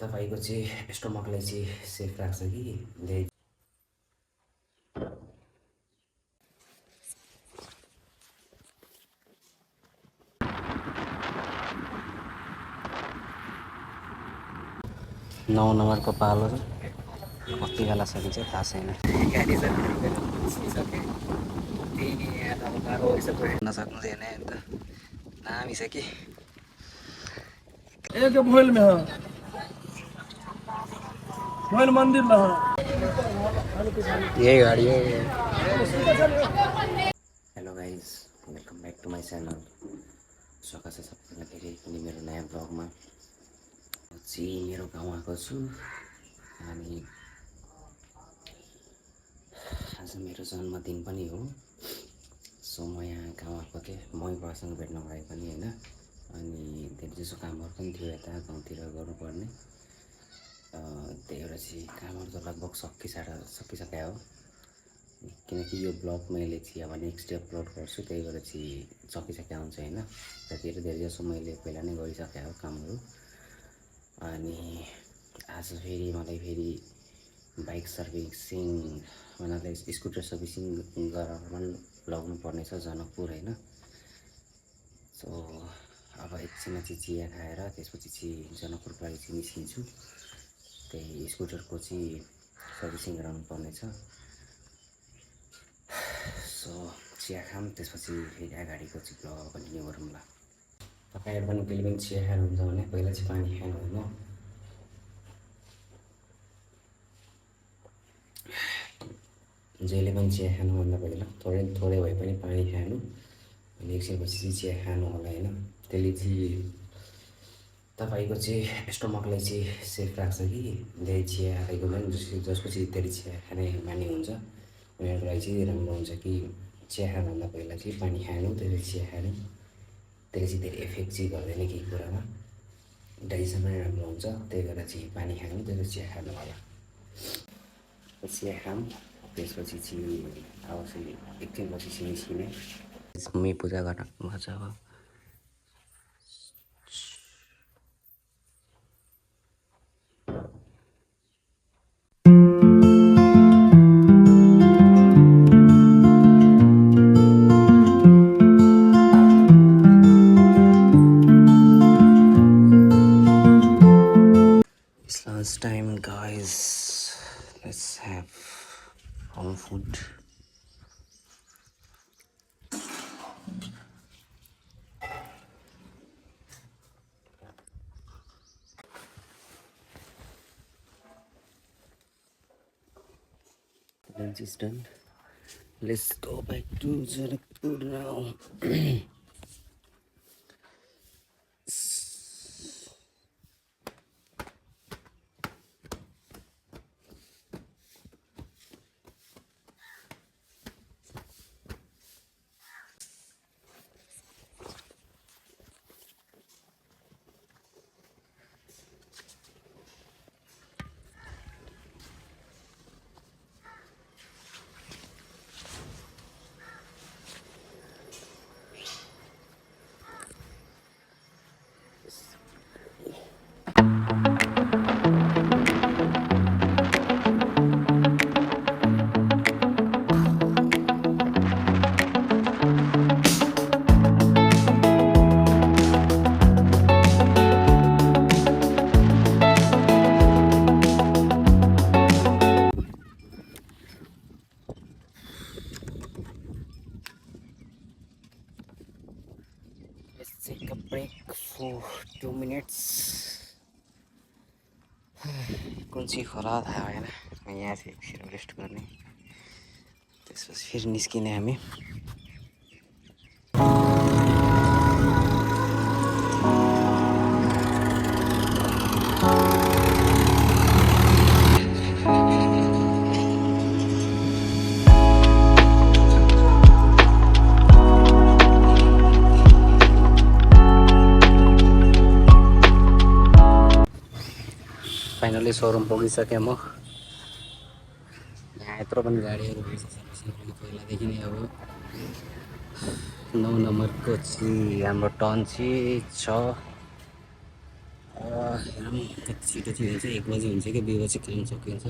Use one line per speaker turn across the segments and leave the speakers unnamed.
तपाईँको चाहिँ स्टोमकलाई चाहिँ सेफ राख्छ कि धेरै 9 नम्बरको पालो कति बेला सकिन्छ थाहा छैन। गाडी नसक्दैन अन्त नामी छ कि
एक भोल में हाँ भोल मंदिर में हाँ
यही गाडी हो। Hello guys, welcome back to my channel. स्वागत छ सबैजना फेरि पनि मेरो नयाँ ब्लगमा। चाहिँ मेरो गाउँ आएको छु अनि आज मेरो जन्मदिन पनि हो। सो म यहाँ गाउँ आएको थिएँ, मम्मी बाबासँग भेट्न भए पनि होइन। अनि धेरै जसो कामहरू पनि थियो यता गाउँतिर गर्नुपर्ने, त्यही भएर चाहिँ कामहरू त लगभग सकिसक्यो हो। किनकि यो ब्लग मैले चाहिँ अब नेक्स्ट डे अपलोड गर्छु, त्यही भएर चाहिँ सकिसक्यो हुन्छ होइन। र धेरै जसो मैले पहिला नै गरिसकेँ हो कामहरू। अनि आज फेरि मलाई फेरि बाइक सर्भिसिङ मलाई स्कुटर सर्भिसिङ गरेर पनि लगाउनु पर्नेछ जनकपुर होइन। सो अब एकछिनमा चाहिँ चिया खाएर त्यसपछि चाहिँ जनकपुरको लागि चाहिँ निस्किन्छु। त्यही स्कुटरको चाहिँ सर्भिसिङ गराउनु पर्नेछ। सो चिया खाऊँ, त्यसपछि फेरि अगाडिको चाहिँ ब्लग कन्टिन्यू गरौँ ल। तपाईँहरू पनि कहिले पनि चिया खानुहुन्छ भने पहिला चाहिँ पानी खानु हुनु। जहिले पनि चिया खानुभन्दा पहिला थोरै भए पनि पानी खानु, अनि एकछिनपछि चाहिँ चिया खानु होला होइन। त्यसले चाहिँ तपाईँको चाहिँ स्टोमकलाई चाहिँ सेफ राख्छ कि धेरै चिया खाएको पनि जसको चाहिँ धेरै चिया खाने बानी हुन्छ उनीहरूको लागि चाहिँ राम्रो हुन्छ कि चिया खानुभन्दा पहिला चाहिँ पानी खानु, त्यसपछि चिया खानु। त्यसले चाहिँ धेरै इफेक्ट चाहिँ गर्दैन केही कुरामा, डाइजेसन पनि राम्रो हुन्छ। त्यही भएर चाहिँ पानी खानु, त्यसपछि चिया खानु होला। चिया खाऊँ, त्यसपछि चाहिँ अब चाहिँ एकछिनपछि चाहिँ निस्किने। मम्मी पूजा गर्न गर्छ अब। Lunch time guys, let's have home food. Lunch is done. Let's go back to Janakpur now. Let's take a break for 2 minutes. कुन चाहिँ खोला थाहा भएन, यहाँ चाहिँ एकछिन रेस्ट गर्ने, त्यसपछि फेरि निस्किने हामी। फाइनली सोरुम पुगिसकेँ म। यहाँ यत्रो पनि गाडीहरू पहिलादेखि नै अब 9 नम्बरको चाहिँ हाम्रो टर्न चाहिँ छ। हेरौँ कति छिटो चाहिँ हुन्छ 1 बजी हुन्छ कि 2 बजी काम सकिन्छ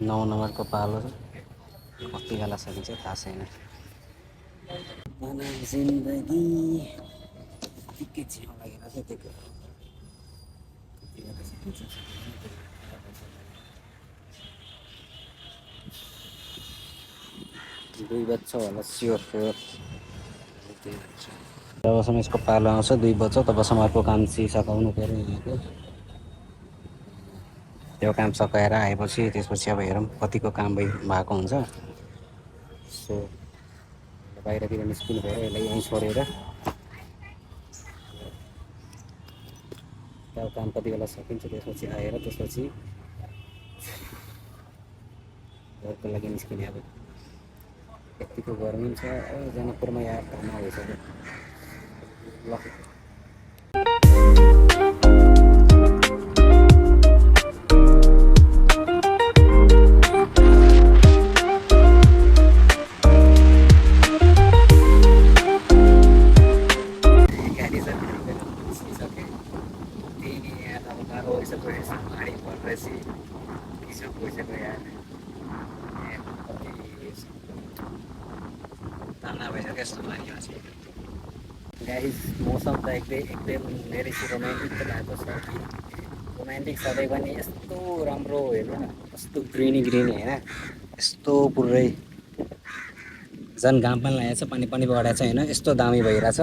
9 नम्बरको पालो कति बेला सकिन्छ थाहा छैन मानव जिन्दगी के छिटो लागेर चाहिँ त्यो कति बेला सकिन्छ 2 बज्छ होला स्योर जबसम्म यसको पालो आउँछ 2 बज्छ तबसम्म अर्को काम चाहिँ सघाउनु पऱ्यो यहाँको त्यो काम सकाएर आएपछि त्यसपछि अब हेरौँ कतिको काम भएको हुन्छ सो बाहिरतिर निस्किनु पऱ्यो यसलाई यहीँ छोडेर त्यो काम कति बेला सकिन्छ त्यसपछि आएर त्यसपछि घरको लागि निस्किने अब यतिको गर्मी छ जनकपुरमा यहाँ काम भइसक्यो ल गाइस मौसम त एकदम धेरै रोमान्टिक त भएको छ कि रोमान्टिक सधैँ पनि यस्तो राम्रो हेर्नु न कस्तो ग्रिनी होइन यस्तो पुरै झन् घाम पनि लागेको छ पानी पनि बढाएको छ होइन यस्तो दामी भइरहेछ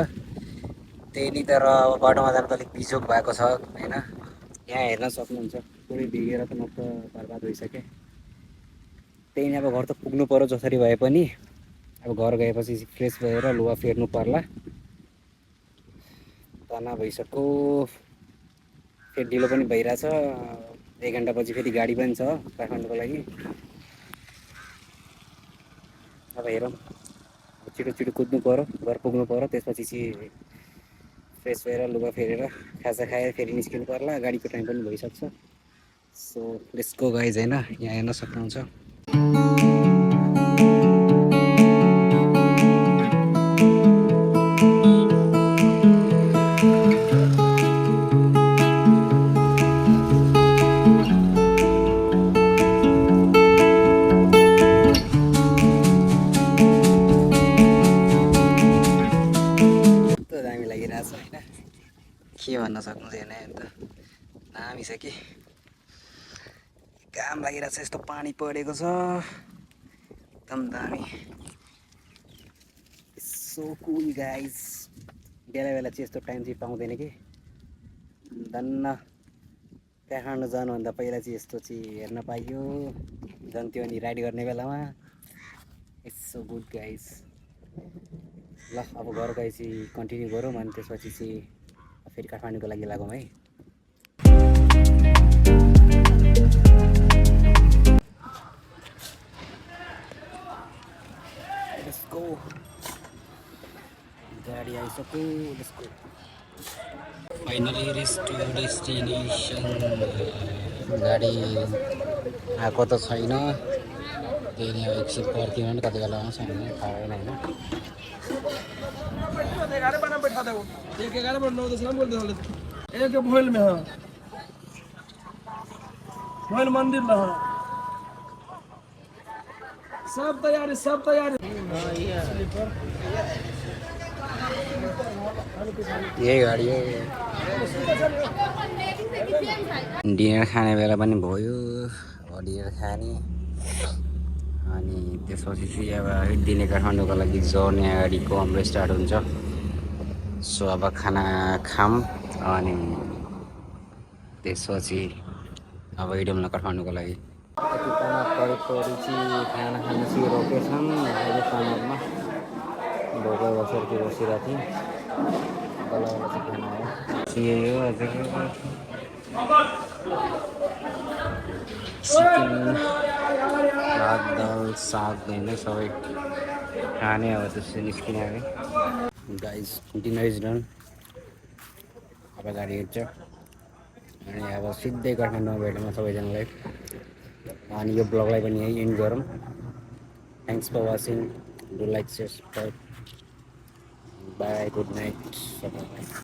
त्यही नि तर अब बाटोमा जानु त अलिक बिजोग भएको छ होइन यहाँ हेर्न सक्नुहुन्छ पुरै भिगेर त म त बर्बाद भइसकेँ त्यही नि अब घर त पुग्नु पऱ्यो जसरी भए पनि अब घर गएपछि फ्रेस भएर लुगा फेर्नु पर्ला तना भइसक्यो फेरि ढिलो पनि भइरहेछ 1 घन्टापछि फेरि गाडी पनि छ काठमाडौँको लागि अब हेरौँ छिटो छिटो कुद्नु पऱ्यो घर पुग्नु पऱ्यो त्यसपछि चाहिँ फ्रेस भएर लुगा फेरेर खाजा खाएर फेरि निस्किनु पर्ला गाडीको टाइम पनि भइसक्छ सो लेट्स गो गाइज होइन यहाँ हेर्न सक्नुहुन्छ के भन्न सक्नुहुँदैन अन्त दामी छ कि काम लागिरहेको छ यस्तो पानी परेको छ एकदम दामी सो कुल गाइज बेला बेला चाहिँ यस्तो टाइम चाहिँ पाउँदैन कि धन्न काठमाडौँ जानुभन्दा पहिला चाहिँ यस्तो चाहिँ हेर्न पाइयो झन् त्यो अनि राइड गर्ने बेलामा इट्स सो गुड गाइज ल अब घर गए चाहिँ कन्टिन्यू गरौँ अनि त्यसपछि चाहिँ फेरि काठमाडौँको लागि लागौँ है गाडी आइसक्यो फाइनली रिच टु डेस्टिनेसन गाडी आएको त छैन त्यही नै अब एकछिन पर्खिनु नि कति बेला आउँछ होइन थाहा भएन होइन
11 बजे बैठा दो 11 बजे 9 10 बोल दो एक भोल में हाँ भोल मंदिर में हाँ सब तैयारी
यही गाडी हो डिनर खाने बेला पनि भयो अब डिनर खाने अनि त्यसपछि चाहिँ अब दिने काठमाडौँको लागि जर्नी अगाडिको हाम्रो स्टार्ट हुन्छ सो अब खाना खाऊँ अनि त्यसपछि अब हिँडौँ न काठमाडौँको लागि खाना खानु चाहिँ रोकेछन् अहिले काममा भोकै बसेर के बसिरहेको थिएँ बल्ल बल्ल चाहिँ खाना आयो यही हो आजको चिकन भात दाल साग होइन सबै खाने अब त्यसरी निस्किने है गाइस डिनर इज डन अब गाडी हिँड्छ अनि अब सिधै काठमाडौँमा भेटौँ सबैजनालाई अनि यो ब्लगलाई पनि यहीँ एन्ड गरौँ thanks for watching, do like, share, subscribe, bye, good night सबैलाई।